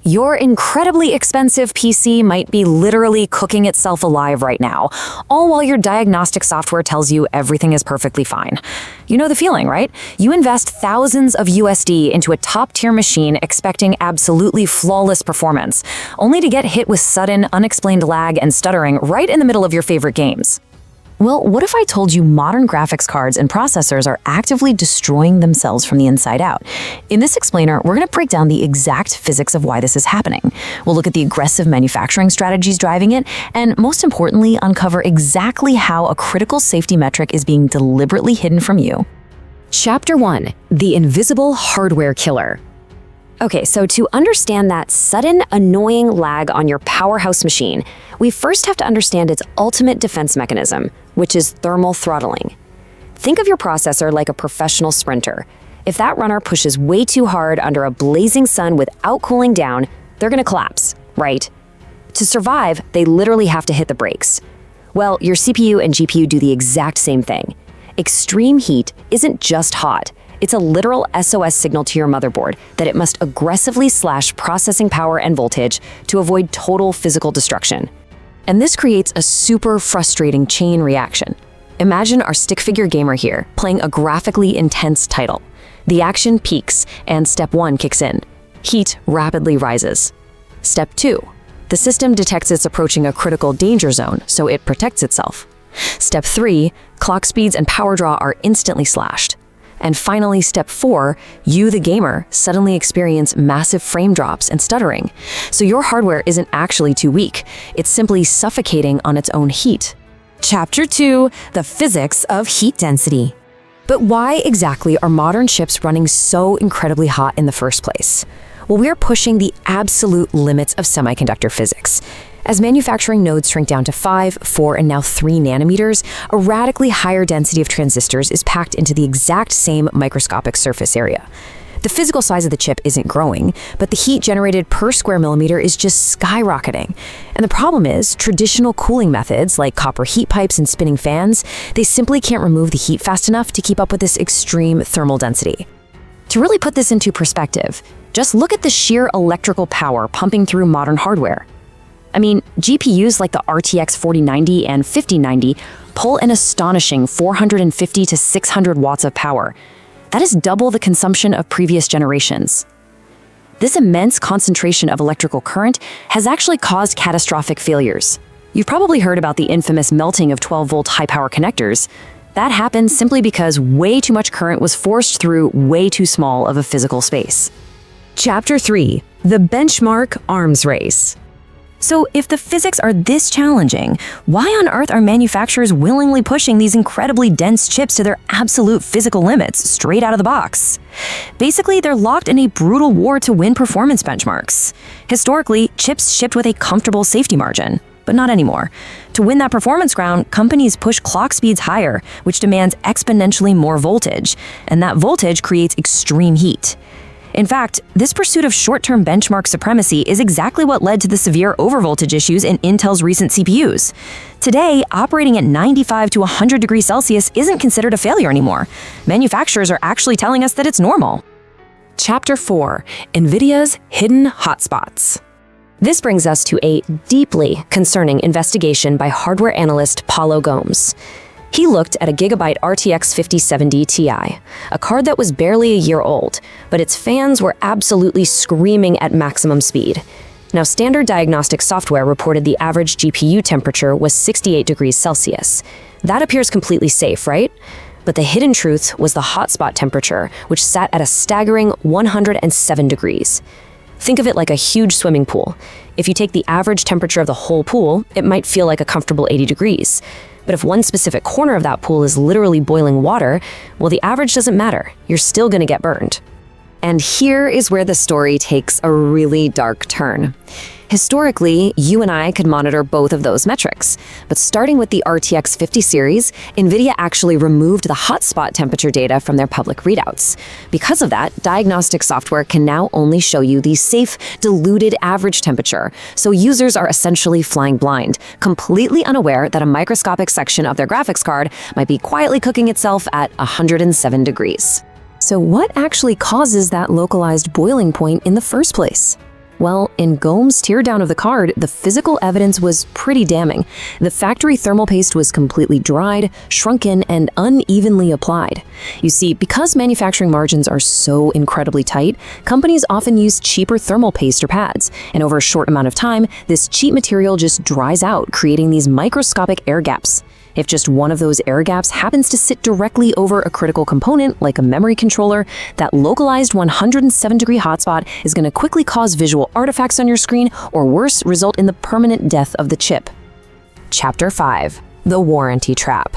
Your incredibly expensive PC might be literally cooking itself alive right now, all while your diagnostic software tells you everything is perfectly fine. You know the feeling, right? You invest thousands of USD into a top-tier machine expecting absolutely flawless performance, only to get hit with sudden, unexplained lag and stuttering right in the middle of your favorite games. Well, what if I told you modern graphics cards and processors are actively destroying themselves from the inside out? In this explainer, we're going to break down the exact physics of why this is happening. We'll look at the aggressive manufacturing strategies driving it, and most importantly, uncover exactly how a critical safety metric is being deliberately hidden from you. Chapter 1: The Invisible Hardware Killer. Okay, so to understand that sudden, annoying lag on your powerhouse machine, we first have to understand its ultimate defense mechanism, which is thermal throttling. Think of your processor like a professional sprinter. If that runner pushes way too hard under a blazing sun without cooling down, they're gonna collapse, right? To survive, they literally have to hit the brakes. Well, your CPU and GPU do the exact same thing. Extreme heat isn't just hot. It's a literal SOS signal to your motherboard that it must aggressively slash processing power and voltage to avoid total physical destruction. And this creates a super frustrating chain reaction. Imagine our stick figure gamer here playing a graphically intense title. The action peaks and step 1 kicks in. Heat rapidly rises. Step 2. The system detects it's approaching a critical danger zone, so it protects itself. Step 3. Clock speeds and power draw are instantly slashed. And finally, step 4, you, the gamer, suddenly experience massive frame drops and stuttering. So your hardware isn't actually too weak. It's simply suffocating on its own heat. Chapter 2: The Physics of Heat Density. But why exactly are modern chips running so incredibly hot in the first place? Well, we are pushing the absolute limits of semiconductor physics. As manufacturing nodes shrink down to 5, 4, and now 3 nanometers, a radically higher density of transistors is packed into the exact same microscopic surface area. The physical size of the chip isn't growing, but the heat generated per square millimeter is just skyrocketing. And the problem is, traditional cooling methods like copper heat pipes and spinning fans, they simply can't remove the heat fast enough to keep up with this extreme thermal density. To really put this into perspective, just look at the sheer electrical power pumping through modern hardware. I mean, GPUs like the RTX 4090 and 5090 pull an astonishing 450 to 600 watts of power. That is double the consumption of previous generations. This immense concentration of electrical current has actually caused catastrophic failures. You've probably heard about the infamous melting of 12-volt high-power connectors. That happened simply because way too much current was forced through way too small of a physical space. Chapter 3: The Benchmark Arms Race. So if the physics are this challenging, why on earth are manufacturers willingly pushing these incredibly dense chips to their absolute physical limits straight out of the box? Basically, they're locked in a brutal war to win performance benchmarks. Historically, chips shipped with a comfortable safety margin, but not anymore. To win that performance ground, companies push clock speeds higher, which demands exponentially more voltage, and that voltage creates extreme heat. In fact, this pursuit of short-term benchmark supremacy is exactly what led to the severe overvoltage issues in Intel's recent CPUs. Today, operating at 95 to 100 degrees Celsius isn't considered a failure anymore. Manufacturers are actually telling us that it's normal. Chapter 4: Nvidia's Hidden Hotspots. This brings us to a deeply concerning investigation by hardware analyst Paulo Gomes. He looked at a Gigabyte RTX 5070 Ti, a card that was barely a year old, but its fans were absolutely screaming at maximum speed. Now, standard diagnostic software reported the average GPU temperature was 68 degrees Celsius. That appears completely safe, right? But the hidden truth was the hotspot temperature, which sat at a staggering 107 degrees. Think of it like a huge swimming pool. If you take the average temperature of the whole pool, it might feel like a comfortable 80 degrees. But if one specific corner of that pool is literally boiling water, well, the average doesn't matter. You're still gonna get burned. And here is where the story takes a really dark turn. Historically, you and I could monitor both of those metrics, but starting with the RTX 50 series, Nvidia actually removed the hotspot temperature data from their public readouts. Because of that, diagnostic software can now only show you the safe, diluted average temperature, so users are essentially flying blind, completely unaware that a microscopic section of their graphics card might be quietly cooking itself at 107 degrees. So what actually causes that localized boiling point in the first place? Well, in Gomes' teardown of the card, the physical evidence was pretty damning. The factory thermal paste was completely dried, shrunken, and unevenly applied. You see, because manufacturing margins are so incredibly tight, companies often use cheaper thermal paste or pads, and over a short amount of time, this cheap material just dries out, creating these microscopic air gaps. If just one of those air gaps happens to sit directly over a critical component, like a memory controller, that localized 107-degree hotspot is going to quickly cause visual artifacts on your screen, or worse, result in the permanent death of the chip. Chapter 5. The Warranty Trap.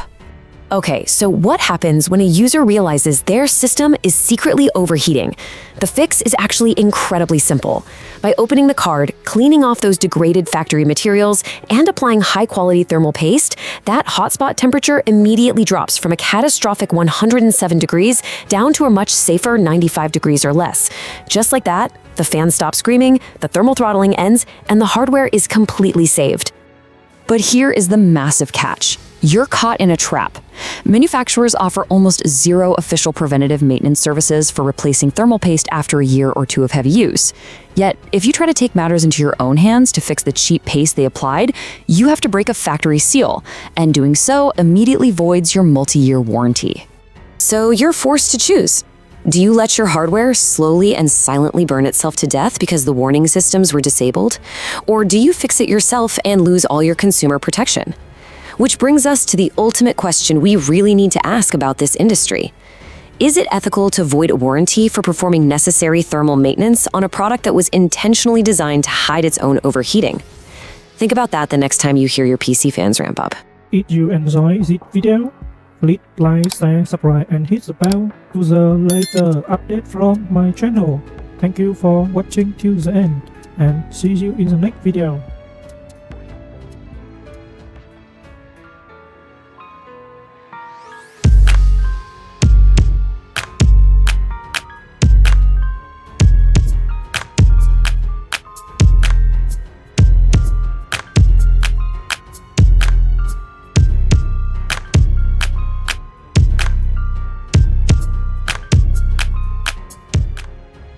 Okay, so what happens when a user realizes their system is secretly overheating? The fix is actually incredibly simple. By opening the card, cleaning off those degraded factory materials, and applying high-quality thermal paste, that hotspot temperature immediately drops from a catastrophic 107 degrees down to a much safer 95 degrees or less. Just like that, the fan stops screaming, the thermal throttling ends, and the hardware is completely saved. But here is the massive catch. You're caught in a trap. Manufacturers offer almost zero official preventative maintenance services for replacing thermal paste after a year or two of heavy use. Yet, if you try to take matters into your own hands to fix the cheap paste they applied, you have to break a factory seal, and doing so immediately voids your multi-year warranty. So you're forced to choose. Do you let your hardware slowly and silently burn itself to death because the warning systems were disabled? Or do you fix it yourself and lose all your consumer protection? Which brings us to the ultimate question we really need to ask about this industry. Is it ethical to void a warranty for performing necessary thermal maintenance on a product that was intentionally designed to hide its own overheating? Think about that the next time you hear your PC fans ramp up. If you enjoy this video, please like, share, subscribe, and hit the bell to the latest update from my channel. Thank you for watching till the end, and see you in the next video.